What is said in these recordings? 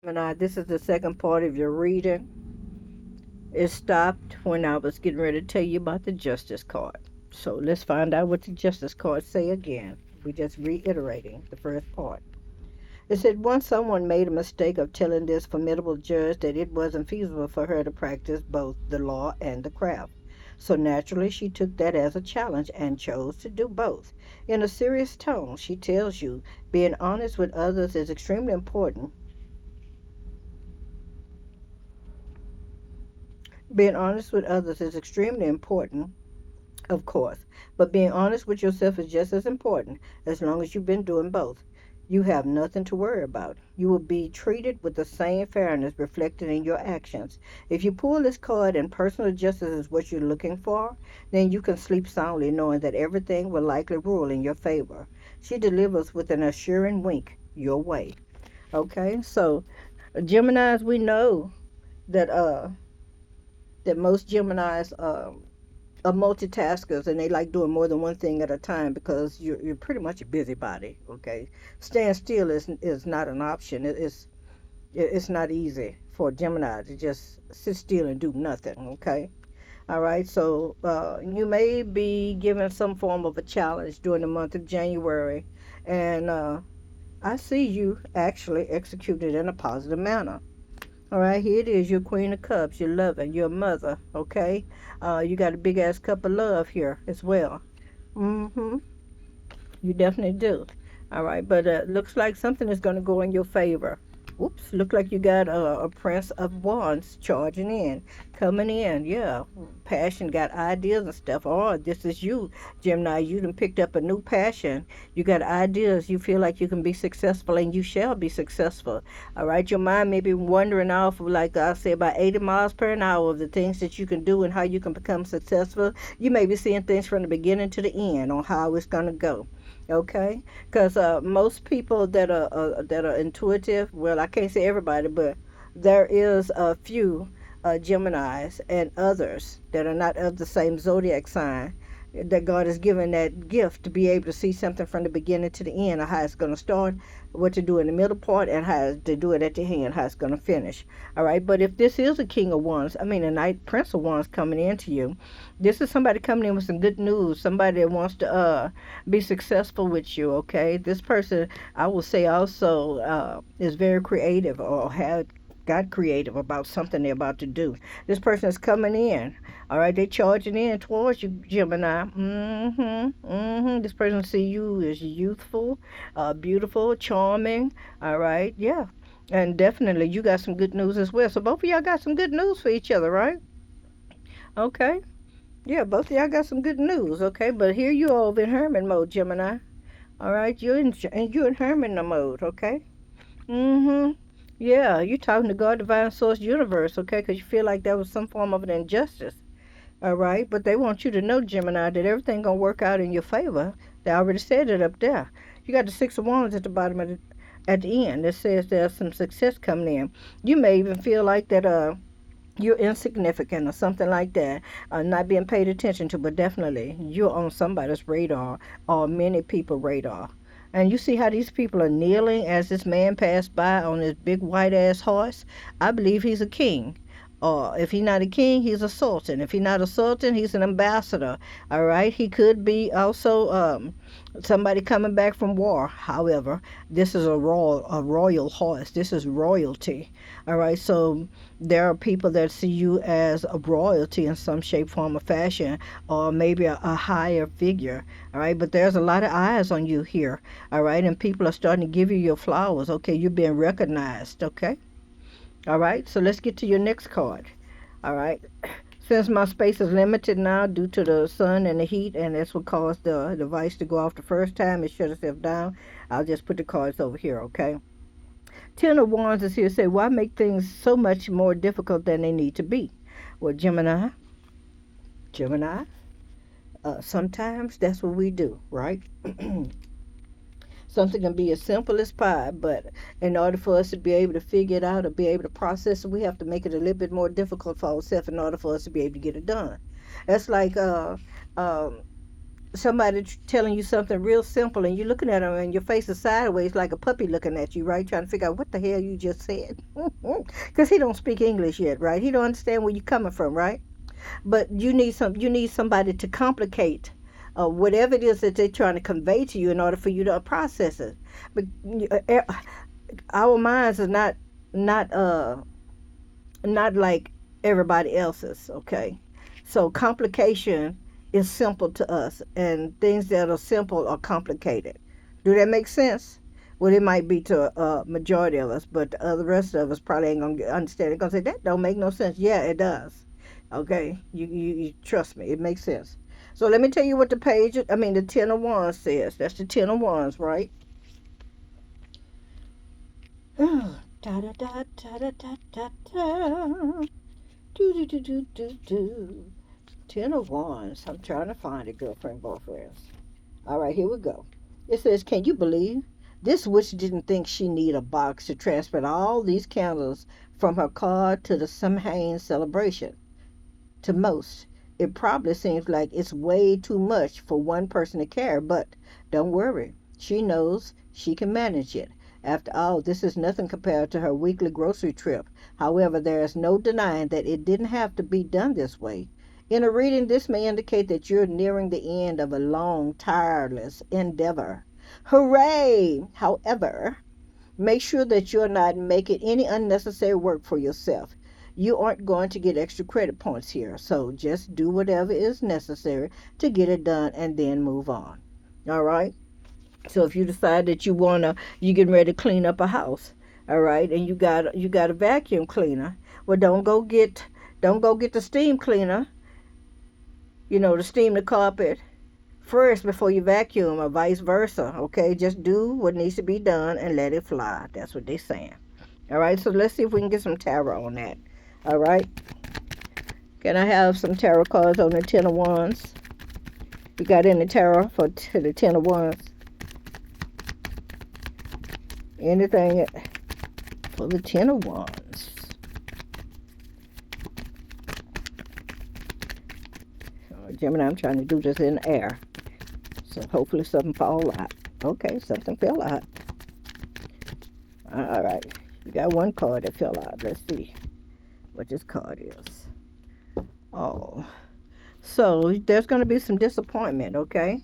Gemini, this is the second part of your reading. It stopped when I was getting ready to tell you about the Justice card. So let's find out what the Justice card say again. We just reiterating the first part. It said once someone made a mistake of telling this formidable judge that it wasn't feasible for her to practice both the law and the craft. So naturally, she took that as a challenge and chose to do both. In a serious tone, she tells you being honest with others is extremely important. Being honest with others is extremely important, of course, but being honest with yourself is just as important as long as you've been doing both. You have nothing to worry about. You will be treated with the same fairness reflected in your actions. If you pull this card and personal justice is what you're looking for, then you can sleep soundly knowing that everything will likely rule in your favor. She delivers with an assuring wink your way. Okay, so Geminis, we know that most Geminis are multitaskers and they like doing more than one thing at a time because you're pretty much a busybody. Okay, staying still is not an option. It's not easy for a Gemini to just sit still and do nothing. Okay, all right. So you may be given some form of a challenge during the month of January, and I see you actually execute it in a positive manner. All right, here it is. You're Queen of Cups. You're loving. You're a mother. Okay, you got a big ass cup of love here as well. Mm-hmm. You definitely do. All right, but looks like something is going to go in your favor. Oops, look like you got a Prince of Wands charging in, coming in. Yeah, passion, got ideas and stuff. Oh, this is you, Gemini. You done picked up a new passion. You got ideas. You feel like you can be successful, and you shall be successful. All right, your mind may be wandering off of, like I say, about 80 miles per an hour of the things that you can do and how you can become successful. You may be seeing things from the beginning to the end on how it's going to go. Okay, because most people that are intuitive, well, I can't say everybody, but there is a few Geminis and others that are not of the same zodiac sign that God has given that gift to be able to see something from the beginning to the end of how it's going to start, what to do in the middle part, and how to do it at the end, how it's going to finish. All right, but if this is a King of Wands, I mean a Knight Prince of Wands coming into you, this is somebody coming in with some good news, somebody that wants to be successful with you. Okay, this person, I will say, also is very creative or have got creative about something they're about to do. This person is coming in. All right, they charging in towards you, Gemini. This person see you as youthful, beautiful, charming. All right, yeah, and definitely you got some good news as well. So both of y'all got some good news for each other, right? Okay. Yeah, both of y'all got some good news, okay? But here you are over in Herman mode, Gemini. All right, you're in Herman mode, okay? Mm-hmm. Yeah, you talking to God, divine source, universe, okay? Because you feel like that was some form of an injustice, all right? But they want you to know, Gemini, that everything gonna work out in your favor. They already said it up there. You got the Six of Wands at the bottom of at the end. That says there's some success coming in. You may even feel like that you're insignificant or something like that, not being paid attention to, but definitely you're on somebody's radar or many people's radar. And you see how these people are kneeling as this man passed by on this big white ass horse? I believe he's a king. Or if he's not a king, he's a sultan. If he's not a sultan, he's an ambassador. All right. He could be also somebody coming back from war. However, this is a royal horse. This is royalty. All right. So there are people that see you as a royalty in some shape, form, or fashion, or maybe a higher figure. All right. But there's a lot of eyes on you here. All right. And people are starting to give you your flowers. Okay. You're being recognized. Okay. All right. So let's get to your next card. All right. Since my space is limited now due to the sun and the heat, and that's what caused the device to go off the first time, it shut itself down. I'll just put the cards over here, okay? Ten of Wands is here to say, why make things so much more difficult than they need to be? Well, Gemini, sometimes that's what we do, right? Something can be as simple as pie, but in order for us to be able to figure it out or be able to process it, we have to make it a little bit more difficult for ourselves in order for us to be able to get it done. That's like um, somebody telling you something real simple and you're looking at them and your face is sideways like a puppy looking at you, right? Trying to figure out what the hell you just said. Because he don't speak English yet, right? He don't understand where you're coming from, right? But you need somebody to complicate whatever it is that they're trying to convey to you in order for you to process it. But our minds are not not like everybody else's, okay? So complication is simple to us, and things that are simple are complicated. Do that make sense? Well, it might be to a majority of us, but the other rest of us probably ain't gonna understand it. Gonna say that don't make no sense. Yeah, it does. Okay, you trust me, it makes sense. So let me tell you what the page, I mean the Ten of Wands says. That's the Ten of Wands, right? Da da da da da da da da. Do do do do do do. Ten of Wands. I'm trying to find it, girlfriend, boyfriends. All right, here we go. It says, "Can you believe this witch didn't think she need a box to transport all these candles from her car to the Samhain celebration? To most, it probably seems like it's way too much for one person to carry, but don't worry. She knows she can manage it. After all, this is nothing compared to her weekly grocery trip. However, there is no denying that it didn't have to be done this way. In a reading, this may indicate that you're nearing the end of a long, tireless endeavor. Hooray! However, make sure that you're not making any unnecessary work for yourself. You aren't going to get extra credit points here, so just do whatever is necessary to get it done and then move on. All right? So if you decide that you getting ready to clean up a house, all right, and you got a vacuum cleaner, well don't go get the steam cleaner, to steam the carpet first before you vacuum or vice versa, okay? Just do what needs to be done and let it fly. That's what they're saying. All right, so let's see if we can get some tarot on that. All right. Can I have some tarot cards on the Ten of Wands? We got any tarot for the Ten of Wands? Anything for the Ten of Wands? Gemini, I'm trying to do this in the air. So hopefully something fall out. Okay, something fell out. All right. You got one card that fell out. Let's see what this card is. Oh. So there's going to be some disappointment, okay?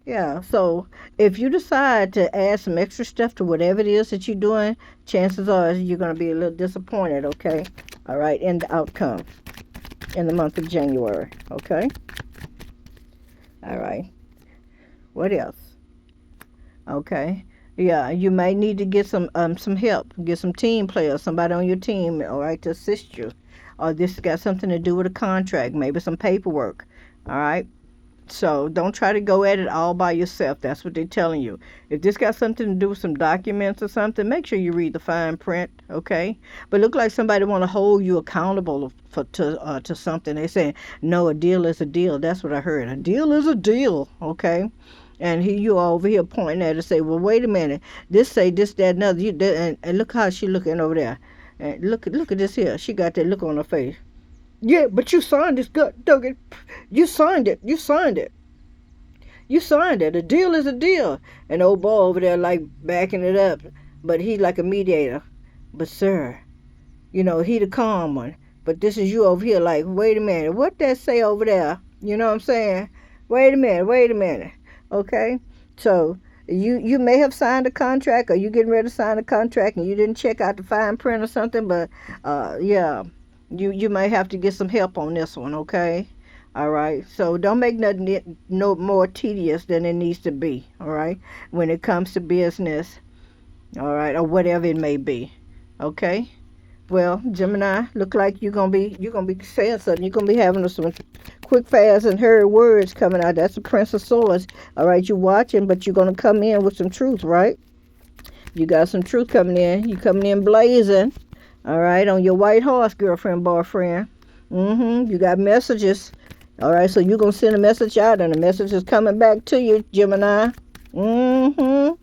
Yeah, so if you decide to add some extra stuff to whatever it is that you're doing, chances are you're going to be a little disappointed, okay? All right, in the outcome in the month of January, okay? All right. What else? Okay. Yeah, you might need to get some help, get some team players, somebody on your team, all right, to assist you. Or this got something to do with a contract, maybe some paperwork. All right. So don't try to go at it all by yourself. That's what they're telling you. If this got something to do with some documents or something, make sure you read the fine print, okay? But look like somebody want to hold you accountable to something. They saying no, a deal is a deal. That's what I heard. A deal is a deal, okay? And you over here pointing at it and say, well, wait a minute. This say this, that, another. And look how she looking over there. And look at this here. She got that look on her face. Yeah, but you signed this. Duggan. You signed it. You signed it. You signed it. A deal is a deal. And old boy over there like backing it up. But he like a mediator. But sir, he the calm one. But this is you over here like, wait a minute. What that say over there? You know what I'm saying? Wait a minute. Okay? So you may have signed a contract or you getting ready to sign a contract and you didn't check out the fine print or something. But yeah. You may have to get some help on this one, okay? All right. So don't make nothing no more tedious than it needs to be, all right? When it comes to business, all right, or whatever it may be, okay? Well, Gemini, look like you're gonna be saying something. You're gonna be having some quick, fast, and hurry words coming out. That's the Prince of Swords. All right, you're watching, but you're gonna come in with some truth, right? You got some truth coming in. You coming in blazing. All right, on your white horse, girlfriend, boyfriend. You got messages. All right, so you're going to send a message out, and the message is coming back to you, Gemini. All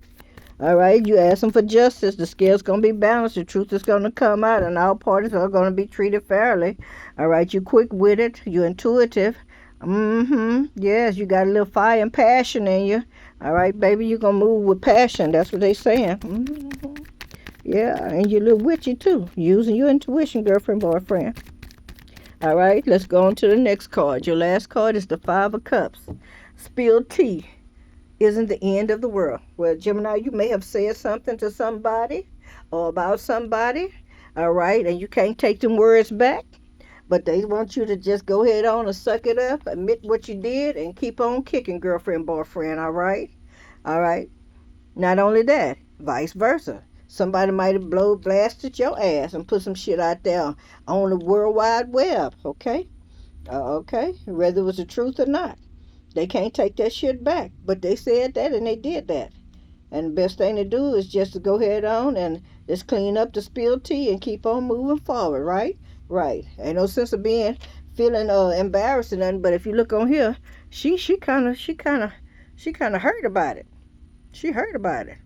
right, you asking for justice. The scale's going to be balanced. The truth is going to come out, and all parties are going to be treated fairly. All right, you're quick-witted. You're intuitive. Yes, you got a little fire and passion in you. All right, baby, you gonna move with passion. That's what they saying. Yeah, and you're a little witchy too, using your intuition, girlfriend, boyfriend. All right, let's go on to the next card. Your last card is the Five of Cups. Spilled tea isn't the end of the world. Well, Gemini, you may have said something to somebody or about somebody. All right, and you can't take them words back. But they want you to just go ahead on and suck it up, admit what you did, and keep on kicking, girlfriend, boyfriend. All right? All right. Not only that, vice versa. Somebody might have blasted your ass and put some shit out there on the World Wide Web. Okay? Okay? Whether it was the truth or not. They can't take that shit back. But they said that and they did that. And the best thing to do is just to go ahead on and just clean up the spilled tea and keep on moving forward, right? Right. Ain't no sense of being feeling embarrassed or nothing. But if you look on here, she kind of heard about it. She heard about it.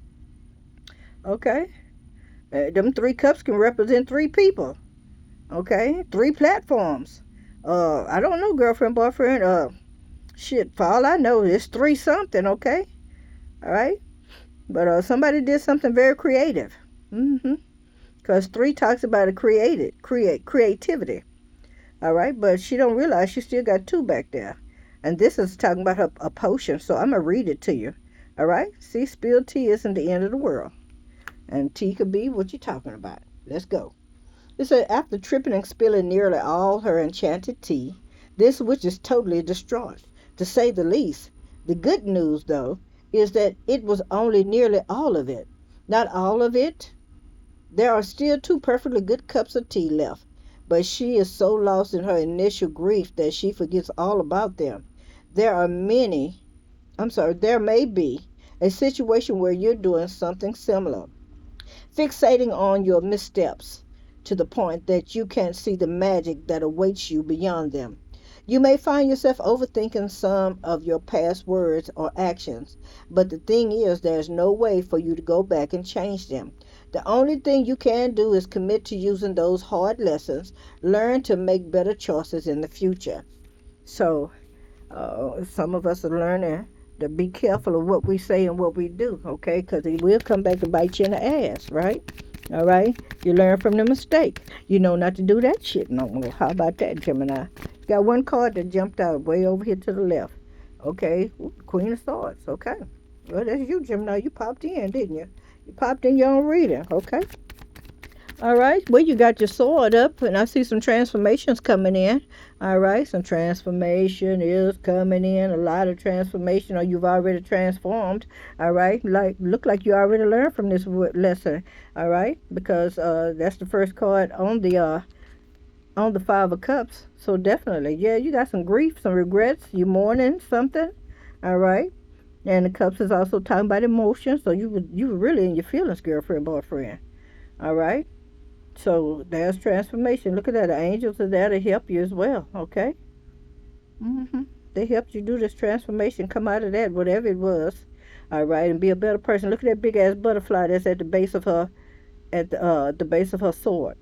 Okay. Them three cups can represent three people. Okay, three platforms. I don't know, girlfriend, boyfriend. Shit. For all I know, it's three something. Okay. All right. But somebody did something very creative. Because three talks about creativity. All right, but she don't realize she still got two back there, and this is talking about a potion. So I'm gonna read it to you. All right. See, spilled tea isn't the end of the world, and tea could be what you're talking about. Let's go. It said after tripping and spilling nearly all her enchanted tea, this witch is totally distraught, to say the least. The good news, though, is that it was only nearly all of it. Not all of it. There are still two perfectly good cups of tea left, but she is so lost in her initial grief that she forgets all about them. There are many, there may be a situation where you're doing something similar, fixating on your missteps to the point that you can't see the magic that awaits you beyond them. You may find yourself overthinking some of your past words or actions, but the thing is, there's no way for you to go back and change them. The only thing you can do is commit to using those hard lessons, learn to make better choices in the future. So, some of us are learning to be careful of what we say and what we do, okay? Because it will come back to bite you in the ass, right? All right? You learn from the mistake. You know not to do that shit no more. How about that, Gemini? Got one card that jumped out way over here to the left. Okay? Ooh, Queen of Swords. Okay. Well, that's you, Gemini. You popped in, didn't you? You popped in your own reading. Okay? All right. Well, you got your sword up, and I see some transformations coming in. All right. Some transformation is coming in. A lot of transformation, or you've already transformed. All right. Look like you already learned from this lesson. All right. Because that's the first card on the Five of Cups. So definitely, yeah, you got some grief, some regrets. You mourning something. All right. And the cups is also talking about emotions. So you were really in your feelings, girlfriend, boyfriend. All right. So there's transformation. Look at that. The angels are there to help you as well. Okay. They helped you do this transformation. Come out of that, whatever it was. All right, and be a better person. Look at that big ass butterfly that's at the base of her, at the base of her sword.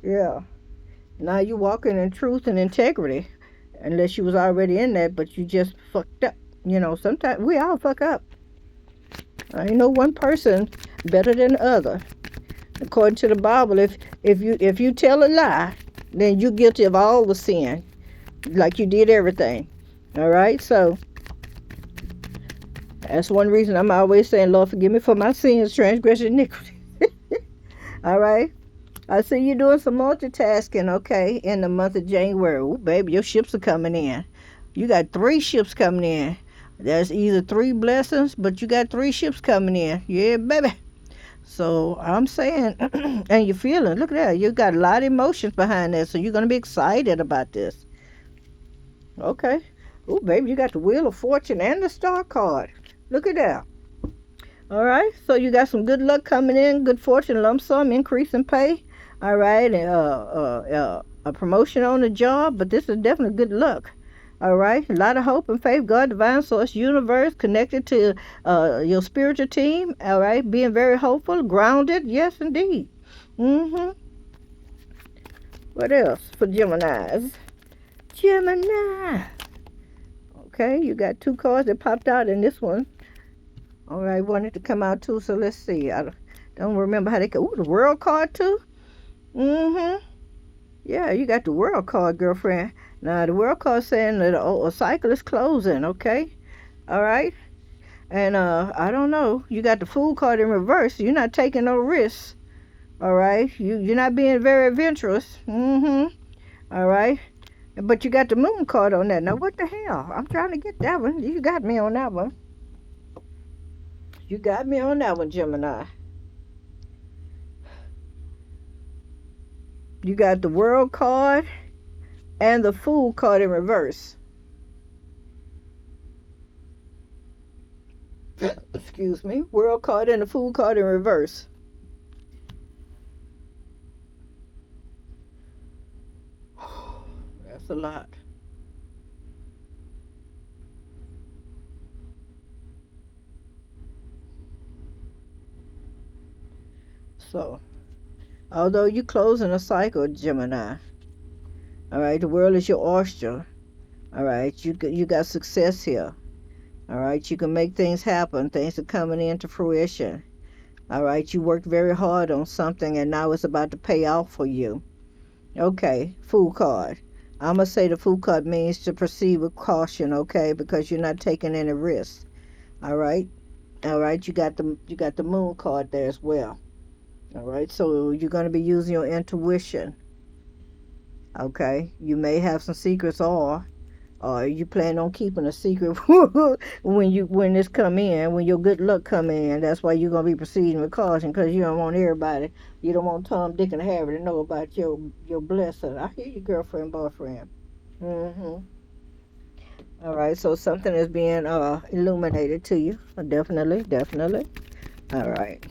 Yeah. Now you walking in truth and integrity, unless you was already in that, but you just fucked up. You know, sometimes we all fuck up. Ain't no one person better than the other. According to the Bible, if you tell a lie, then you're guilty of all the sin, like you did everything. All right, so that's one reason I'm always saying, Lord, forgive me for my sins, transgression, iniquity. All right, I see you doing some multitasking. Okay, in the month of January, ooh, baby, your ships are coming in. You got three ships coming in. There's either three blessings, but you got three ships coming in. Yeah, baby. So I'm saying, and you're feeling, look at that. You got a lot of emotions behind that. So you're going to be excited about this. Okay. Oh, baby, you got the Wheel of Fortune and the Star card. Look at that. All right. So you got some good luck coming in, good fortune, lump sum, increase in pay. All right. And a promotion on the job. But this is definitely good luck. All right, a lot of hope and faith, God, divine source, universe, connected to your spiritual team. All right, being very hopeful, grounded. Yes, indeed. What else for Geminis? Gemini. Okay, you got two cards that popped out in this one. All right, wanted to come out too, so let's see. I don't remember how they go. Ooh, the world card too. Mm-hmm. Yeah, you got the world card, girlfriend. Now the world card saying that a cycle is closing. Okay, all right. And I don't know. You got the fool card in reverse. You're not taking no risks. All right. You're not being very adventurous. Mm-hmm. All right. But you got the moon card on that. Now what the hell? I'm trying to get that one. You got me on that one. You got me on that one, Gemini. You got the world card and the fool card in reverse. Excuse me. World card and the fool card in reverse. That's a lot. So, although you closing a cycle, Gemini, all right, the world is your oyster. All right, you got success here. All right, you can make things happen. Things are coming into fruition. All right, you worked very hard on something and now it's about to pay off for you. Okay, fool card. I'm gonna say the fool card means to proceed with caution, okay, because you're not taking any risks. All right, all right. You got the moon card there as well. All right, so you're gonna be using your intuition. Okay, you may have some secrets, or you plan on keeping a secret when this come in, when your good luck come in. That's why you're gonna be proceeding with caution, because you don't want everybody, you don't want Tom, Dick, and Harry to know about your blessing. I hear you, girlfriend, boyfriend. Mhm. All right, so something is being illuminated to you. Definitely, definitely. All right.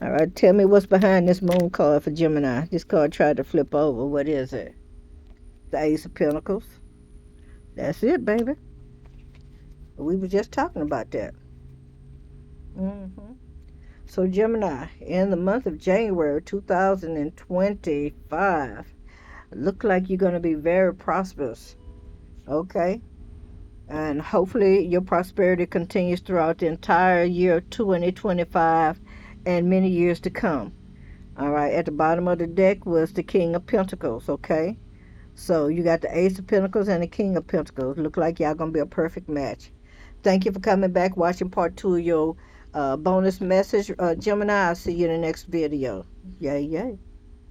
All right, tell me what's behind this moon card for Gemini. This card tried to flip over. What is it? The Ace of Pentacles. That's it, baby. We were just talking about that. Hmm. So, Gemini, in the month of January 2025, look like you're going to be very prosperous. Okay? And hopefully your prosperity continues throughout the entire year 2025 and many years to come. All right, at the bottom of the deck was the King of Pentacles, okay? So you got the Ace of Pentacles and the King of Pentacles. Look like y'all gonna be a perfect match. Thank you for coming back, watching part 2 of your bonus message. Gemini, I'll see you in the next video. Yay, yay.